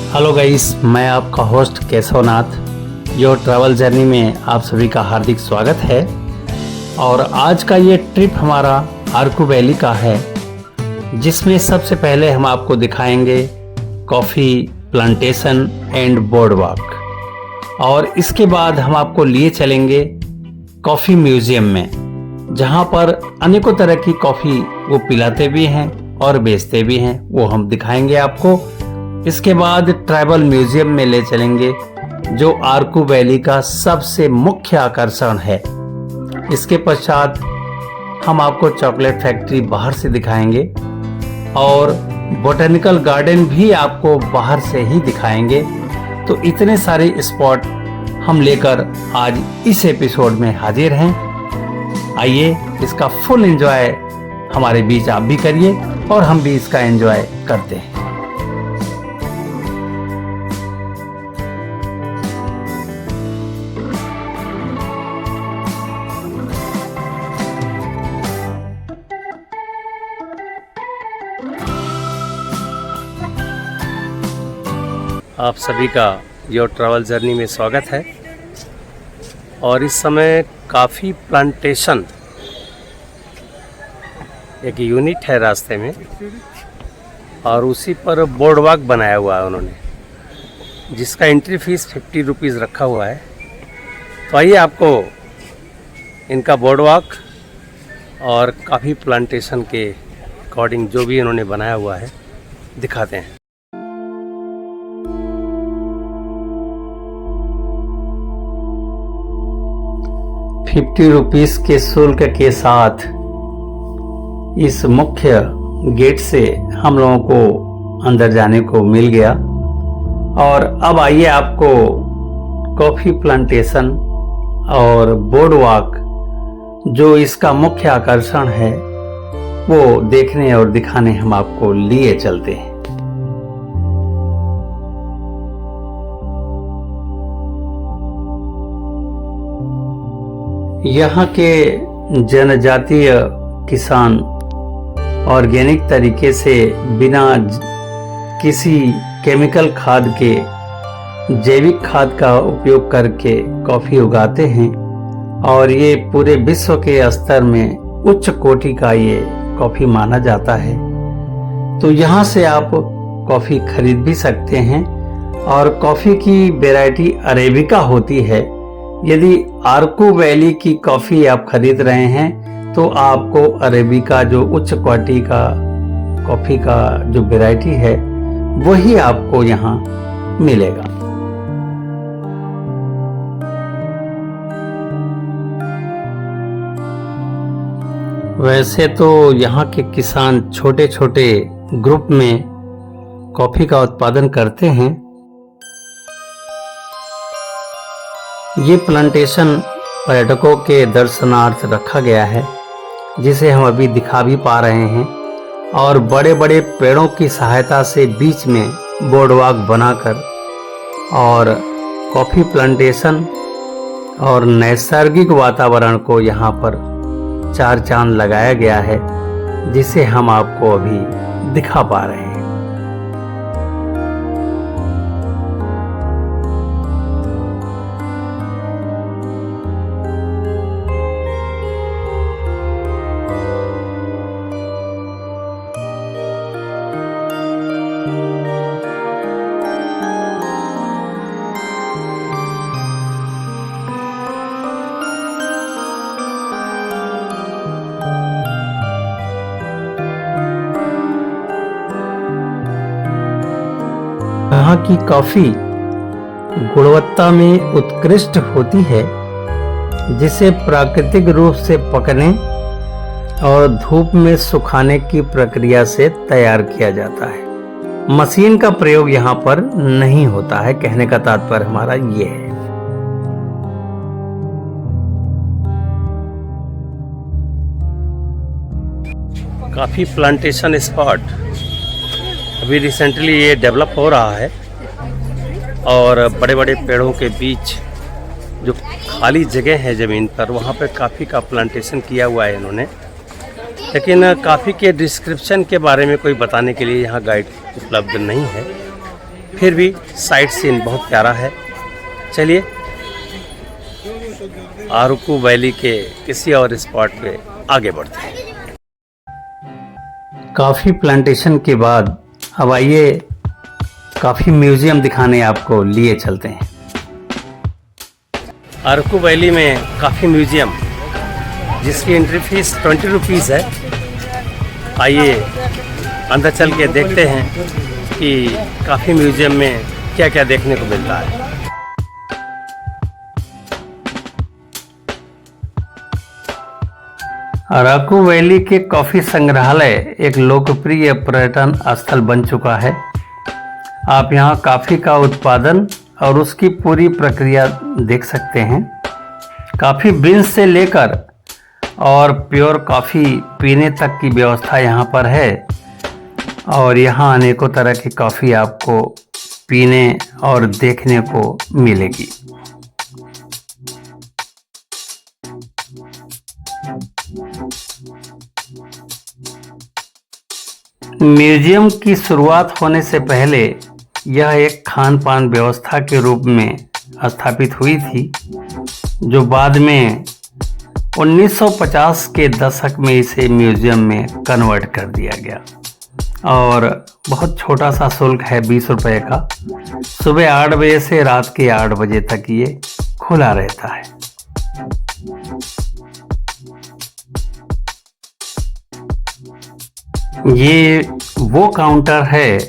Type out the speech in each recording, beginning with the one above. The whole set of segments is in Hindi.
हेलो गाइस, मैं आपका host Keshavnath. Your travel journey में आप सभी का हार्दिक स्वागत है। और आज का ये ट्रिप हमारा आरकू वैली का है, जिसमें सबसे पहले हम आपको दिखाएंगे coffee plantation and board walk. और इसके बाद हम आपको लिए चलेंगे कॉफ़ी म्यूजियम में, जहाँ पर अनेकों तरह की कॉफ़ी वो पिलाते भी हैं और बेचते भी हैं, वो हम दिखाएंगे आपको। इसके बाद ट्राइबल म्यूजियम में ले चलेंगे, जो आरकू वैली का सबसे मुख्य आकर्षण है। इसके पश्चात हम आपको चॉकलेट फैक्ट्री बाहर से दिखाएंगे और बोटेनिकल गार्डन भी आपको बाहर से ही दिखाएंगे। तो इतने सारे स्पॉट हम लेकर आज इस एपिसोड में हाजिर हैं। आइए, इसका फुल एंजॉय हमारे बीच आप भी करिए और हम भी इसका एंजॉय करते हैं। आप सभी का योर ट्रैवल जर्नी में स्वागत है। और इस समय काफ़ी प्लांटेशन एक यूनिट है रास्ते में, और उसी पर बोर्ड वॉक बनाया हुआ है उन्होंने, जिसका एंट्री फीस 50 रुपीज़ रखा हुआ है। तो आइए आपको इनका बोर्ड वॉक और काफ़ी प्लांटेशन के अकॉर्डिंग जो भी इन्होंने बनाया हुआ है दिखाते हैं। ₹50 के शुल्क के साथ इस मुख्य गेट से हम लोगों को अंदर जाने को मिल गया। और अब आइए आपको कॉफ़ी प्लांटेशन और बोर्ड वॉक, जो इसका मुख्य आकर्षण है, वो देखने और दिखाने हम आपको लिए चलते हैं। यहाँ के जनजातीय किसान ऑर्गेनिक तरीके से बिना किसी केमिकल खाद के जैविक खाद का उपयोग करके कॉफ़ी उगाते हैं। और ये पूरे विश्व के स्तर में उच्च कोटि का ये कॉफ़ी माना जाता है। तो यहाँ से आप कॉफ़ी खरीद भी सकते हैं। और कॉफ़ी की वैरायटी अरेबिका होती है। यदि आरकू वैली की कॉफ़ी आप खरीद रहे हैं तो आपको अरेबिका, जो उच्च क्वालिटी का कॉफ़ी का जो वैरायटी है, वही आपको यहाँ मिलेगा। वैसे तो यहाँ के किसान छोटे छोटे ग्रुप में कॉफ़ी का उत्पादन करते हैं। ये प्लांटेशन पर्यटकों के दर्शनार्थ रखा गया है, जिसे हम अभी दिखा भी पा रहे हैं। और बड़े बड़े पेड़ों की सहायता से बीच में बोर्ड वॉक बनाकर और कॉफ़ी प्लांटेशन और नैसर्गिक वातावरण को यहाँ पर चार चांद लगाया गया है, जिसे हम आपको अभी दिखा पा रहे हैं। यहाँ की कॉफ़ी गुणवत्ता में उत्कृष्ट होती है, जिसे प्राकृतिक रूप से पकने और धूप में सुखाने की प्रक्रिया से तैयार किया जाता है। मशीन का प्रयोग यहाँ पर नहीं होता है। कहने का तात्पर्य हमारा ये है। काफ़ी प्लांटेशन स्पॉट अभी रिसेंटली ये डेवलप हो रहा है। और बड़े बड़े पेड़ों के बीच जो खाली जगह है ज़मीन पर, वहाँ पर काफ़ी का प्लांटेशन किया हुआ है इन्होंने। लेकिन कॉफ़ी के डिस्क्रिप्शन के बारे में कोई बताने के लिए यहाँ गाइड उपलब्ध नहीं है। फिर भी साइट सीन बहुत प्यारा है। चलिए अरकू वैली के किसी और स्पॉट पे आगे बढ़ते हैं। कॉफ़ी प्लांटेशन के बाद अब आइए कॉफ़ी म्यूज़ियम दिखाने आपको लिए चलते हैं। अरकू वैली में कॉफ़ी म्यूज़ियम जिसकी एंट्री फीस 20 रुपीज़ है। आइए अंदर चल के देखते हैं कि कॉफ़ी म्यूज़ियम में क्या क्या देखने को मिलता है। अरकू वैली के कॉफ़ी संग्रहालय एक लोकप्रिय पर्यटन स्थल बन चुका है। आप यहाँ कॉफ़ी का उत्पादन और उसकी पूरी प्रक्रिया देख सकते हैं। कॉफ़ी बीन्स से लेकर और प्योर कॉफ़ी पीने तक की व्यवस्था यहाँ पर है और यहाँ अनेकों तरह की कॉफ़ी आपको पीने और देखने को मिलेगी। म्यूजियम की शुरुआत होने से पहले यह एक खान पान व्यवस्था के रूप में स्थापित हुई थी, जो बाद में 1950 के दशक में इसे म्यूजियम में कन्वर्ट कर दिया गया और बहुत छोटा सा शुल्क है 20 रुपए का। सुबह 8 बजे से रात के 8 बजे तक ये खुला रहता है। ये वो काउंटर है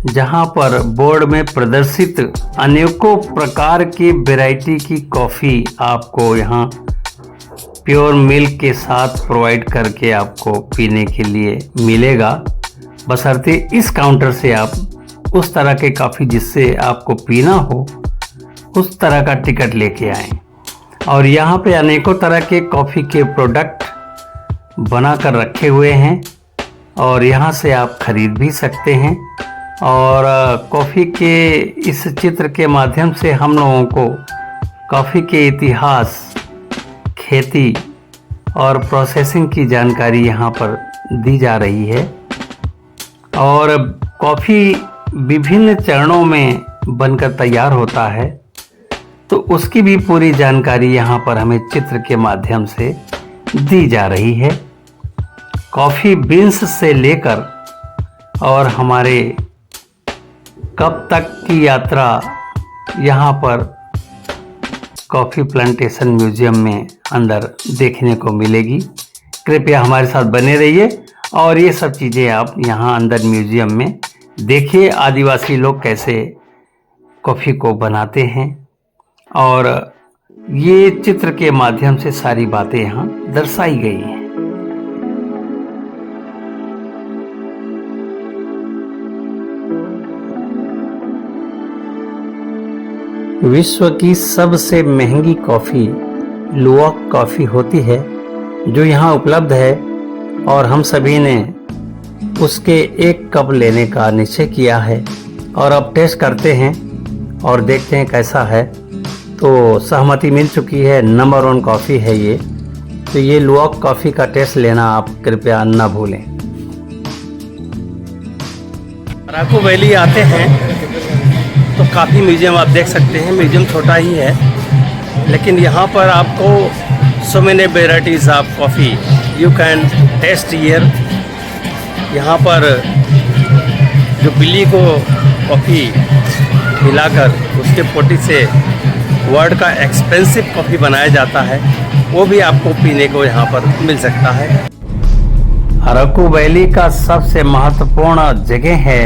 जहां पर बोर्ड में प्रदर्शित अनेकों प्रकार की वैरायटी की कॉफ़ी आपको यहाँ प्योर मिल्क के साथ प्रोवाइड करके आपको पीने के लिए मिलेगा। बशर्ते इस काउंटर से आप उस तरह के कॉफ़ी जिससे आपको पीना हो उस तरह का टिकट लेके आएं। और यहाँ पे अनेकों तरह के कॉफ़ी के प्रोडक्ट बना कर रखे हुए हैं और यहाँ से आप खरीद भी सकते हैं। और कॉफ़ी के इस चित्र के माध्यम से हम लोगों को कॉफ़ी के इतिहास, खेती और प्रोसेसिंग की जानकारी यहाँ पर दी जा रही है। और कॉफ़ी विभिन्न चरणों में बनकर तैयार होता है, तो उसकी भी पूरी जानकारी यहाँ पर हमें चित्र के माध्यम से दी जा रही है। कॉफ़ी बीन्स से लेकर और हमारे कब तक की यात्रा यहाँ पर कॉफ़ी प्लांटेशन म्यूजियम में अंदर देखने को मिलेगी। कृपया हमारे साथ बने रहिए और ये सब चीज़ें आप यहाँ अंदर म्यूजियम में देखिए। आदिवासी लोग कैसे कॉफ़ी को बनाते हैं और ये चित्र के माध्यम से सारी बातें यहाँ दर्शाई गई हैं। विश्व की सबसे महंगी कॉफ़ी लुवाक कॉफ़ी होती है जो यहाँ उपलब्ध है और हम सभी ने उसके 1 कप लेने का निश्चय किया है और अब टेस्ट करते हैं और देखते हैं कैसा है। तो सहमति मिल चुकी है, नंबर 1 कॉफ़ी है ये। तो ये लुवाक कॉफ़ी का टेस्ट लेना आप कृपया न भूलें। अरकू वैली आते हैं तो काफ़ी म्यूज़ियम आप देख सकते हैं। म्यूज़ियम छोटा ही है लेकिन यहाँ पर आपको so many varieties of coffee you can taste here. यहाँ पर जो बिल्ली को कॉफ़ी मिलाकर उसके पोटी से वर्ल्ड का एक्सपेंसिव कॉफ़ी बनाया जाता है, वो भी आपको पीने को यहाँ पर मिल सकता है। अरकू वैली का सबसे महत्वपूर्ण जगह है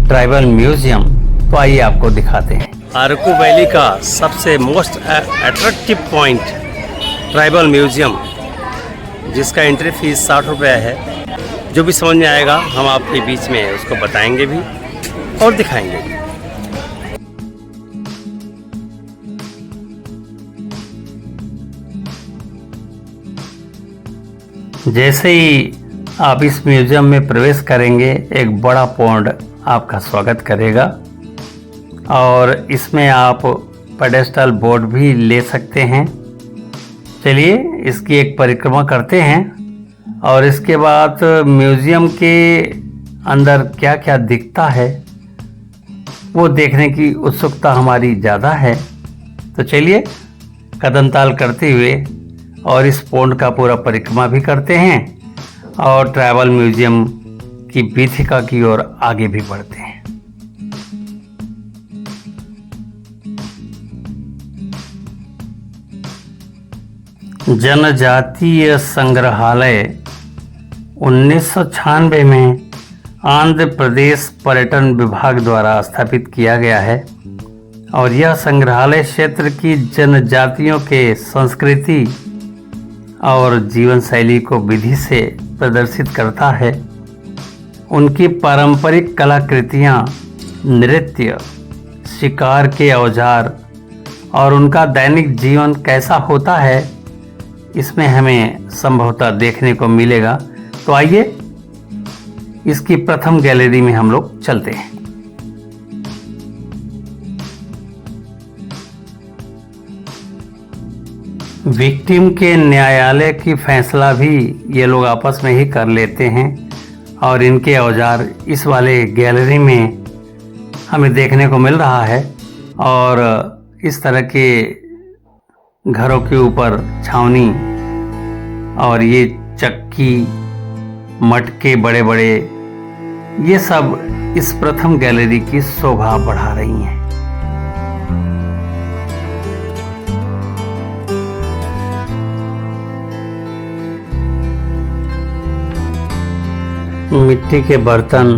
ट्राइबल म्यूजियम। तो आइए आपको दिखाते हैं। अरकू वैली का सबसे most attractive point tribal museum, जिसका एंट्री फीस 60 रुपये है। जो भी समझ में आएगा हम आपके बीच में उसको बताएंगे भी और दिखाएंगे भी। जैसे ही आप इस म्यूजियम में प्रवेश करेंगे एक बड़ा पौंड आपका स्वागत करेगा और इसमें आप पेडेस्टल बोट भी ले सकते हैं। चलिए इसकी एक परिक्रमा करते हैं और इसके बाद म्यूजियम के अंदर क्या क्या दिखता है वो देखने की उत्सुकता हमारी ज़्यादा है। तो चलिए कदम ताल करते हुए और इस पौंड का पूरा परिक्रमा भी करते हैं और ट्रैवल म्यूजियम की बीथिका की ओर आगे भी बढ़ते हैं। जनजातीय संग्रहालय 1996 में आंध्र प्रदेश पर्यटन विभाग द्वारा स्थापित किया गया है और यह संग्रहालय क्षेत्र की जनजातियों के संस्कृति और जीवन शैली को विधि से प्रदर्शित करता है। उनकी पारंपरिक कलाकृतियाँ, नृत्य, शिकार के औजार और उनका दैनिक जीवन कैसा होता है, इसमें हमें संभवतः देखने को मिलेगा। तो आइए इसकी प्रथम गैलरी में हम लोग चलते हैं। विक्टिम के न्यायालय की फैसला भी ये लोग आपस में ही कर लेते हैं और इनके औजार इस वाले गैलरी में हमें देखने को मिल रहा है। और इस तरह के घरों के ऊपर छावनी और ये चक्की, मटके बड़े बड़े, ये सब इस प्रथम गैलरी की शोभा बढ़ा रही हैं। मिट्टी के बर्तन,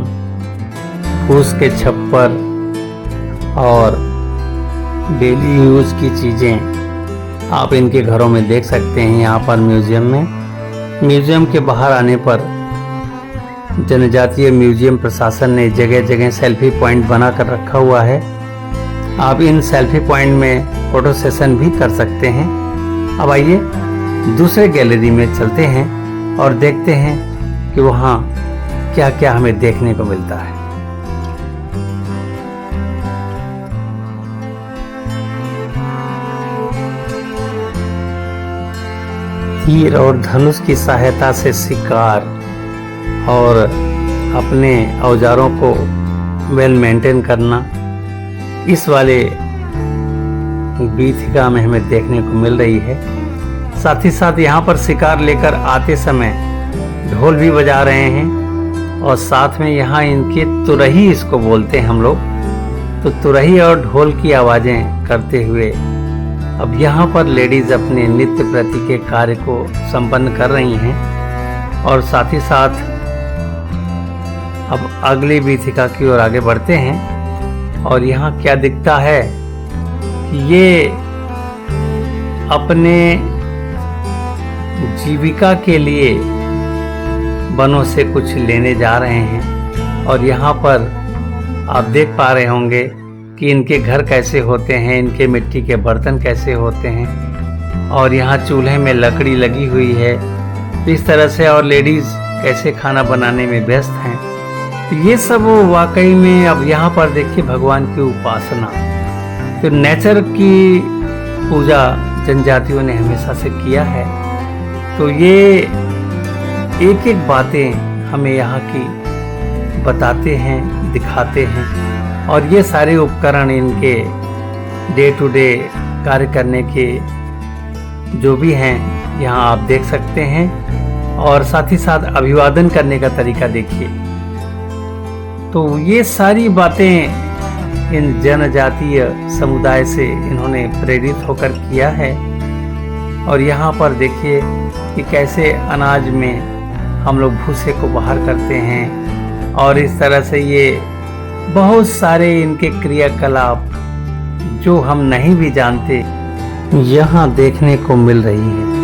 फूस के छप्पर और डेली यूज की चीज़ें आप इनके घरों में देख सकते हैं। यहाँ पर म्यूजियम के बाहर आने पर जनजातीय म्यूजियम प्रशासन ने जगह जगह सेल्फी पॉइंट बना कर रखा हुआ है। आप इन सेल्फी पॉइंट में फोटो सेशन भी कर सकते हैं। अब आइए दूसरे गैलरी में चलते हैं और देखते हैं कि वहाँ क्या क्या हमें देखने को मिलता है। तीर और धनुष की सहायता से शिकार और अपने औजारों को वेल मेंटेन करना इस वाले बीथिका में हमें देखने को मिल रही है। साथ ही साथ यहाँ पर शिकार लेकर आते समय ढोल भी बजा रहे हैं और साथ में यहाँ इनके तुरही, इसको बोलते हैं हम लोग, तो तुरही और ढोल की आवाज़ें करते हुए अब यहाँ पर लेडीज़ अपने नित्य प्रति के कार्य को संपन्न कर रही हैं। और साथ ही साथ अब अगली बीथिका की ओर आगे बढ़ते हैं और यहाँ क्या दिखता है कि ये अपने जीविका के लिए वनों से कुछ लेने जा रहे हैं। और यहाँ पर आप देख पा रहे होंगे कि इनके घर कैसे होते हैं, इनके मिट्टी के बर्तन कैसे होते हैं और यहाँ चूल्हे में लकड़ी लगी हुई है इस तरह से, और लेडीज़ कैसे खाना बनाने में व्यस्त हैं। तो ये सब वाकई में अब यहाँ पर देखिए भगवान की उपासना, तो नेचर की पूजा जनजातियों ने हमेशा से किया है। तो ये एक एक बातें हमें यहाँ की बताते हैं, दिखाते हैं। और ये सारे उपकरण इनके डे टू डे कार्य करने के जो भी हैं यहाँ आप देख सकते हैं। और साथ ही साथ अभिवादन करने का तरीका देखिए। तो ये सारी बातें इन जनजातीय समुदाय से इन्होंने प्रेरित होकर किया है। और यहाँ पर देखिए कि कैसे अनाज में हम लोग भूसे को बाहर करते हैं और इस तरह से ये बहुत सारे इनके क्रियाकलाप जो हम नहीं भी जानते यहाँ देखने को मिल रही है।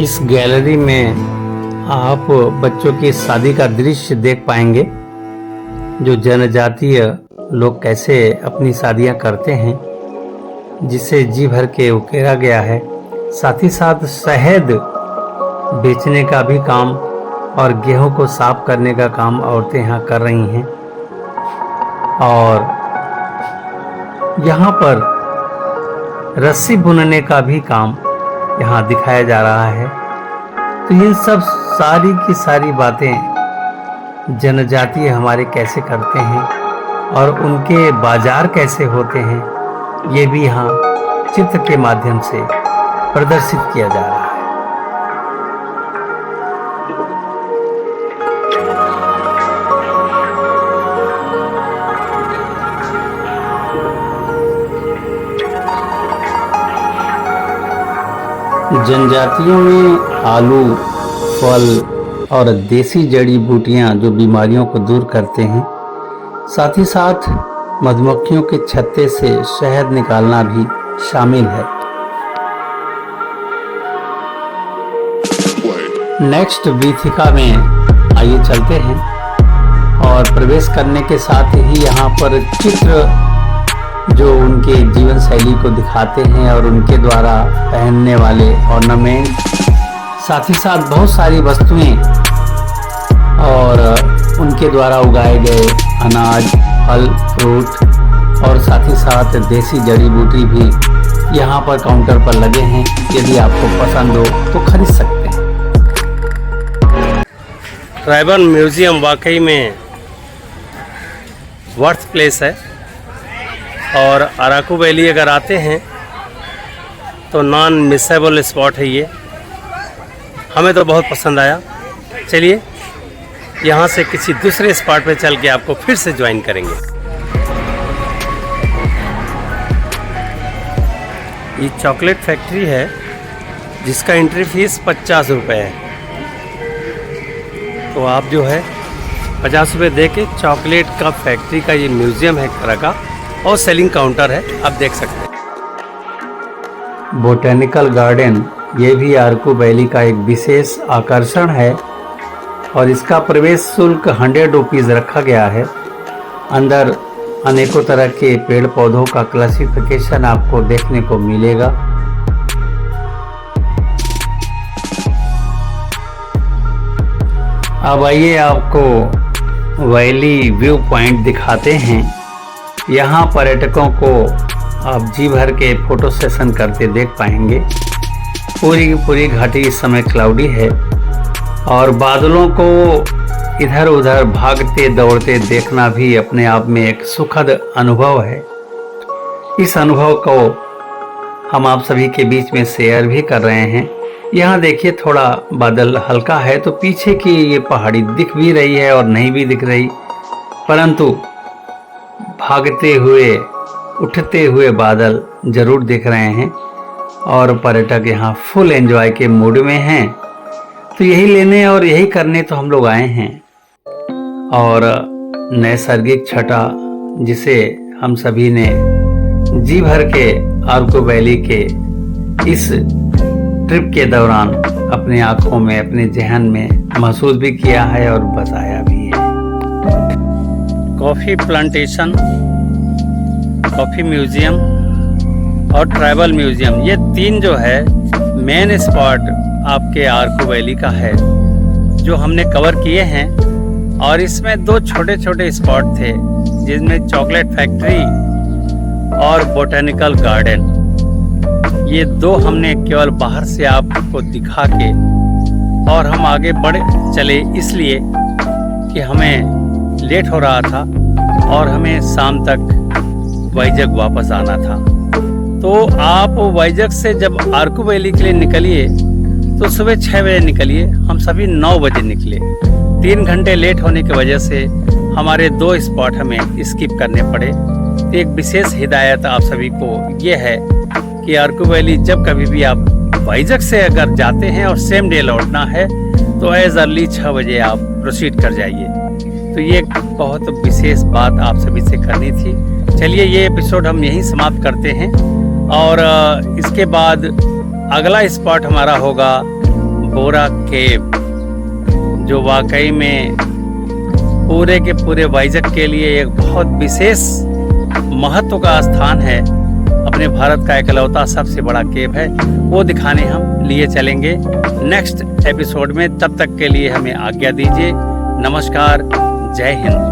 इस गैलरी में आप बच्चों की शादी का दृश्य देख पाएंगे जो जनजातीय लोग कैसे अपनी शादियां करते हैं, जिसे जी भर के उकेरा गया है। साथ ही साथ शहद बेचने का भी काम और गेहूं को साफ करने का काम औरतें यहाँ कर रही हैं। और यहाँ पर रस्सी बुनने का भी काम यहाँ दिखाया जा रहा है। तो ये सब सारी की सारी बातें जनजातीय हमारे कैसे करते हैं और उनके बाजार कैसे होते हैं, ये भी यहाँ चित्र के माध्यम से प्रदर्शित किया जा रहा है। जनजातियों में आलू, फल और देसी जड़ी बूटियां जो बीमारियों को दूर करते हैं, साथ ही साथ मधुमक्खियों के छत्ते से शहद निकालना भी शामिल है। नेक्स्ट वीथिका में आइए चलते हैं और प्रवेश करने के साथ ही यहाँ पर चित्र जो उनके जीवन शैली को दिखाते हैं और उनके द्वारा पहनने वाले ऑर्नामेंट, साथ ही साथ बहुत सारी वस्तुएं और उनके द्वारा उगाए गए अनाज, फल, फ्रूट और साथ ही साथ देसी जड़ी बूटी भी यहाँ पर काउंटर पर लगे हैं। यदि आपको पसंद हो तो खरीद सकते हैं। ट्राइबल म्यूजियम वाकई में वर्थ प्लेस है और अराकू वैली अगर आते हैं तो नॉन मिसेबल स्पॉट है ये। हमें तो बहुत पसंद आया। चलिए यहाँ से किसी दूसरे स्पॉट पे चल के आपको फिर से ज्वाइन करेंगे। ये चॉकलेट फैक्ट्री है जिसका एंट्री फीस 50 रुपये है। तो आप जो है 50 रुपये दे के चॉकलेट का फैक्ट्री का ये म्यूज़ियम है एक तरह का और सेलिंग काउंटर है, आप देख सकते हैं। बोटेनिकल गार्डन ये भी अराकू वैली का एक विशेष आकर्षण है और इसका प्रवेश शुल्क 100 रुपीज़ रखा गया है। अंदर अनेकों तरह के पेड़ पौधों का क्लासिफिकेशन आपको देखने को मिलेगा। अब आइए आपको वैली व्यू पॉइंट दिखाते हैं। यहाँ पर्यटकों को आप जी भर के फोटो सेशन करते देख पाएंगे। पूरी घाटी इस समय क्लाउडी है और बादलों को इधर उधर भागते दौड़ते देखना भी अपने आप में एक सुखद अनुभव है। इस अनुभव को हम आप सभी के बीच में शेयर भी कर रहे हैं। यहाँ देखिए थोड़ा बादल हल्का है तो पीछे की ये पहाड़ी दिख भी रही है और नहीं भी दिख रही, परंतु भागते हुए उठते हुए बादल जरूर दिख रहे हैं और पर्यटक यहाँ फुल एंजॉय के मूड में हैं। तो यही लेने और यही करने तो हम लोग आए हैं। और नैसर्गिक छटा जिसे हम सभी ने जी भर के अराकू वैली के इस ट्रिप के दौरान अपने आंखों में, अपने जहन में महसूस भी किया है और बताया भी है। कॉफ़ी प्लांटेशन, कॉफ़ी म्यूज़ियम और ट्राइबल म्यूज़ियम, ये तीन जो है मेन स्पॉट आपके अराकू वैली का है जो हमने कवर किए हैं। और इसमें दो छोटे छोटे स्पॉट थे जिसमें चॉकलेट फैक्ट्री और बोटेनिकल गार्डन, ये दो हमने केवल बाहर से आपको दिखा के और हम आगे बढ़ चले इसलिए कि हमें लेट हो रहा था और हमें शाम तक वाइजग वापस आना था। तो आप वाइजग से जब अराकू वैली के लिए निकलिए तो सुबह 6 बजे निकलिए। हम सभी 9 बजे निकले। 3 घंटे लेट होने की वजह से हमारे 2 स्पॉट हमें स्किप करने पड़े। तो एक विशेष हिदायत आप सभी को ये है कि अराकू वैली जब कभी भी आप वाइजग से अगर जाते हैं और सेम डे लौटना है तो एज अर्ली 6 बजे आप प्रोसीड कर जाइए। तो ये बहुत विशेष बात आप सभी से करनी थी। चलिए ये एपिसोड हम यहीं समाप्त करते हैं और इसके बाद अगला स्पॉट हमारा होगा बोरा केव, जो वाकई में पूरे के पूरे वाइजैक के लिए एक बहुत विशेष महत्व का स्थान है। अपने भारत का इकलौता सबसे बड़ा केव है, वो दिखाने हम लिए चलेंगे नेक्स्ट एपिसोड में। तब तक के लिए हमें आज्ञा दीजिए। नमस्कार, जय हिंद।